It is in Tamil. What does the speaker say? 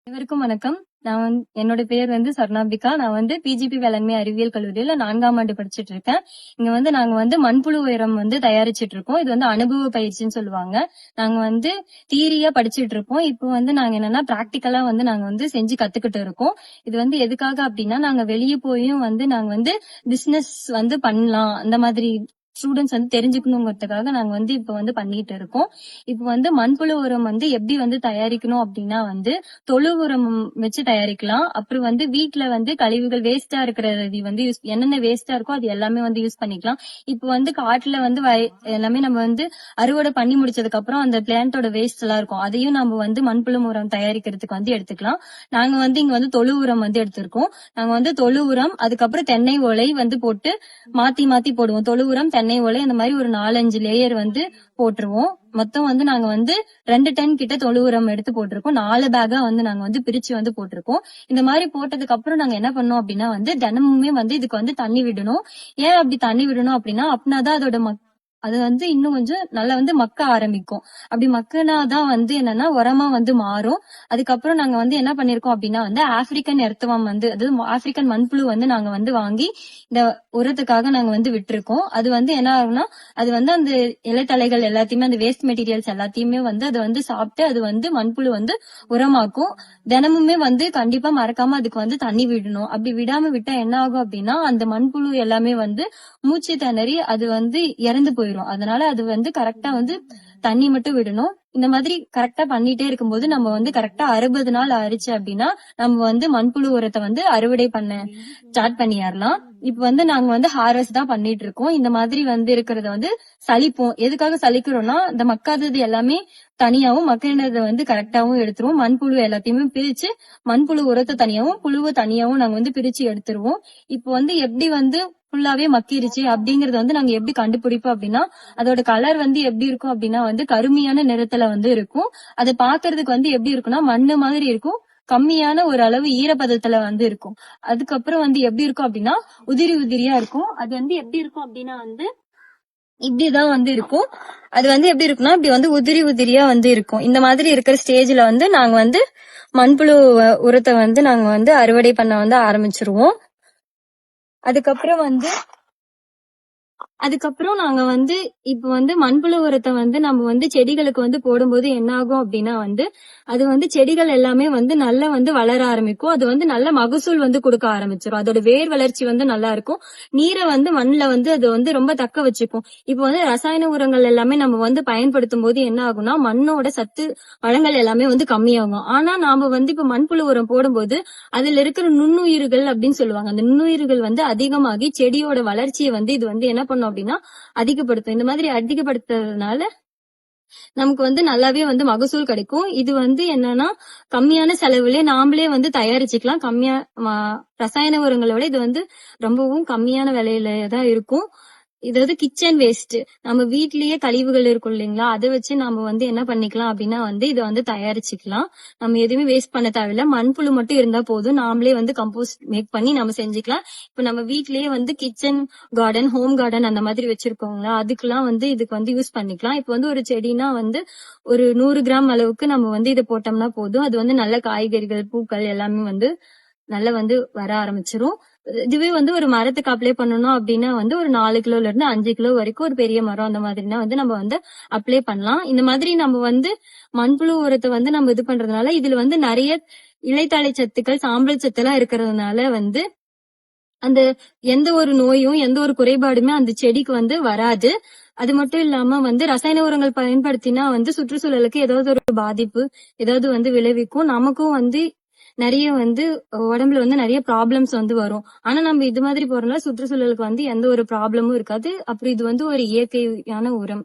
அனைவருக்கும் வணக்கம். என்னோட பேர் சர்ணாம்பிகா. நான் பிஜிபி வேளாண்மை அறிவியல் கல்லூரியில 4ஆம் ஆண்டு படிச்சிட்டு இருக்கேன். இங்க நாங்க மண்புழு உரம் தயாரிச்சிட்டு இருக்கோம். இது அனுபவ பயிற்சின்னு சொல்லுவாங்க. நாங்க தியரியா படிச்சிட்டு இருப்போம். இப்போ நாங்க என்னன்னா பிராக்டிக்கலா நாங்க செஞ்சு கத்துக்கிட்டு இருக்கோம். இது எதுக்காக அப்படின்னா நாங்க வெளியே போயும் நாங்க பிசினஸ் பண்ணலாம் அந்த மாதிரி ஸ்டூடெண்ட்ஸ் தெரிஞ்சுக்கணுங்கிறதுக்காக நாங்க இப்ப பண்ணிட்டு இருக்கோம். இப்ப மண்புழு உரம் எப்படி தயாரிக்கணும் அப்படின்னா தொழு உரம் வச்சு தயாரிக்கலாம். அப்புறம் வீட்டுல கழிவுகள் வேஸ்டா இருக்கிறது என்னென்ன வேஸ்டா இருக்கோ அது எல்லாமே யூஸ் பண்ணிக்கலாம். இப்ப காட்டுல எல்லாமே நம்ம அறுவடை பண்ணி முடிச்சதுக்கு அப்புறம் அந்த பிளான்டோட வேஸ்ட் எல்லாம் இருக்கும். அதையும் நம்ம மண்புழு உரம் தயாரிக்கிறதுக்கு எடுத்துக்கலாம். நாங்க இங்க தொழு உரம் எடுத்திருக்கோம். நாங்க தொழு உரம் அதுக்கப்புறம் தென்னை ஓலை போட்டு மாத்தி மாத்தி போடுவோம். தொழு உரம் தென்னை ஓலை அந்த மாதிரி ஒரு 4-5 லேயர் போட்டுருவோம். மொத்தம் நாங்க 2 டன் கிட்ட தொழு உரம் எடுத்து போட்டிருக்கோம். 4 பேக்கா நாங்க பிரிச்சு போட்டிருக்கோம். இந்த மாதிரி போட்டதுக்கு அப்புறம் நாங்க என்ன பண்ணோம் அப்படின்னா தினமுமே இதுக்கு தண்ணி விடணும். ஏன் அப்படி தண்ணி விடணும் அப்படின்னா அப்படின்னாதான் அதோட அது இன்னும் கொஞ்சம் நல்லா மக்க ஆரம்பிக்கும். அப்படி மக்குனாதான் என்னன்னா உரமா மாறும். அதுக்கப்புறம் நாங்க என்ன பண்ணிருக்கோம் அப்படின்னா ஆப்பிரிக்கன் எர்த்வாம் அதாவது ஆப்பிரிக்கன் மண்புழு நாங்க வாங்கி இந்த உரத்துக்காக நாங்க விட்டுருக்கோம். அது என்ன ஆகும்னா அது அந்த இலைத்தலைகள் எல்லாத்தையுமே அந்த வேஸ்ட் மெட்டீரியல்ஸ் எல்லாத்தையுமே அது சாப்பிட்டு அது மண்புழு உரமாக்கும். தினமுமே கண்டிப்பா மறக்காம அதுக்கு தண்ணி விடணும். அப்படி விடாம விட்டா என்ன ஆகும் அப்படின்னா அந்த மண்புழு எல்லாமே மூச்சு திணறி அது இறந்து போயிடும். அதனால அது கரெக்டா தண்ணி மட்டும் விடணும். இந்த மாதிரி கரெக்டா பண்ணிட்டே இருக்கும்போது நம்ம கரெக்டா 60 நாள் ஆயிடுச்சு அப்படின்னா நம்ம மண்புழு உரத்தை அறுவடை பண்ண ஸ்டார்ட் பண்ணிடலாம். இப்ப நாங்க ஹார்வெஸ்ட் தான் பண்ணிட்டு இருக்கோம். இந்த மாதிரி இருக்கிறத சலிப்போம். எதுக்காக சலிக்கிறோம்னா இந்த மக்காதது எல்லாமே தனியாவும் மக்கினதை கரெக்டாவும் எடுத்துருவோம். மண்புழு எல்லாத்தையுமே பிரிச்சு மண்புழு உரத்தை தனியாவும் புழுவை தனியாவும் நாங்க பிரிச்சு எடுத்துருவோம். இப்போ எப்படி ஃபுல்லாவே மக்கிருச்சு அப்படிங்கறத நாங்க எப்படி கண்டுபிடிப்போம் அப்படின்னா அதோட கலர் எப்படி இருக்கும் அப்படின்னா கருமையான நிறத்துல இருக்கும். அதை பாக்குறதுக்கு எப்படி இருக்கும்னா மண்ணு மாதிரி இருக்கும். கம்மியான ஒரு அளவு ஈரப்பதத்துல இருக்கும். அதுக்கப்புறம் எப்படி இருக்கும் அப்படின்னா உதிரி உதிரியா இருக்கும். அது எப்படி இருக்கும் அப்படின்னா இப்படிதான் இருக்கும். அது எப்படி இருக்குன்னா இப்படி உதிரி உதிரியா இருக்கும். இந்த மாதிரி இருக்கிற ஸ்டேஜ்ல நாங்க மண்புழு உரத்தை நாங்க அறுவடை பண்ண ஆரம்பிச்சிருவோம். அதுக்கப்புறம் நாங்க இப்ப மண்புழு உரத்தை நம்ம செடிகளுக்கு போடும்போது என்ன ஆகும் அப்படின்னா அது செடிகள் எல்லாமே நல்லா வளர ஆரம்பிக்கும். அது நல்ல மகசூல் கொடுக்க ஆரம்பிச்சிடும். அதோட வேர் வளர்ச்சி நல்லா இருக்கும். நீரை மண்ணுல அது ரொம்ப தக்க வச்சுக்கும். இப்ப ரசாயன உரங்கள் எல்லாமே நம்ம பயன்படுத்தும் போது என்ன ஆகும்னா மண்ணோட சத்து வளங்கள் எல்லாமே கம்மியாகும். ஆனா நாம இப்ப மண்புழு உரம் போடும்போது அதுல இருக்கிற நுண்ணுயிர்கள் அப்படின்னு சொல்லுவாங்க. அந்த நுண்ணுயிர்கள் அதிகமாகி செடியோட வளர்ச்சியை இது என்ன பண்ணும் அப்படின்னா அதிகப்படுத்தும். இந்த மாதிரி அதிகப்படுத்துறதுனால நமக்கு நல்லாவே மகசூல் கிடைக்கும். இது என்னன்னா கம்மியான செலவுல நாமளே தயாரிச்சுக்கலாம். கம்மியா ரசாயன உரங்களோட இது ரொம்பவும் கம்மியான விலையில தான் இருக்கும். இதாவது கிச்சன் வேஸ்ட் நம்ம வீட்லயே கழிவுகள் இருக்கும் இல்லைங்களா, அதை வச்சு நம்ம என்ன பண்ணிக்கலாம் அப்படின்னா இதை தயாரிச்சுக்கலாம். நம்ம எதுவுமே வேஸ்ட் பண்ண தேவையில்ல. மண்புழு மட்டும் இருந்தா போதும். நாமளே கம்போஸ்ட் மேக் பண்ணி நம்ம செஞ்சுக்கலாம். இப்ப நம்ம வீட்லயே கிச்சன் கார்டன், ஹோம் கார்டன் அந்த மாதிரி வச்சிருக்கோங்களா, அதுக்கெல்லாம் இதுக்கு யூஸ் பண்ணிக்கலாம். இப்ப ஒரு செடினா ஒரு 100 கிராம் அளவுக்கு நம்ம இதை போட்டோம்னா போதும். அது நல்ல காய்கறிகள், பூக்கள் எல்லாமே நல்லா வர ஆரம்பிச்சிரும். இதுவே ஒரு மரத்துக்கு அப்ளை பண்ணணும் அப்படின்னா ஒரு 4 கிலோல இருந்து 5 கிலோ வரைக்கும் ஒரு பெரிய மரம் அந்த மாதிரினா நம்ம அப்ளை பண்ணலாம். இந்த மாதிரி நம்ம மண்புழு உரத்தை நம்ம இது பண்றதுனால இதுல நிறைய இலைத்தழை சத்துக்கள், சாம்பல் சத்து எல்லாம் இருக்கிறதுனால அந்த எந்த ஒரு நோயும் எந்த ஒரு குறைபாடுமே அந்த செடிக்கு வராது. அது மட்டும் இல்லாம ரசாயன உரங்கள் பயன்படுத்தினா சுற்றுச்சூழலுக்கு ஏதாவது ஒரு பாதிப்பு ஏதாவது விளைவிக்கும். நமக்கும் நிறைய உடம்புல நிறைய ப்ராப்ளம்ஸ் வரும். ஆனா நம்ம இது மாதிரி போறதுனால சுற்றுச்சூழலுக்கு எந்த ஒரு ப்ராப்ளமும் இருக்காது. அப்புறம் இது ஒரு இயற்கையான உரம்.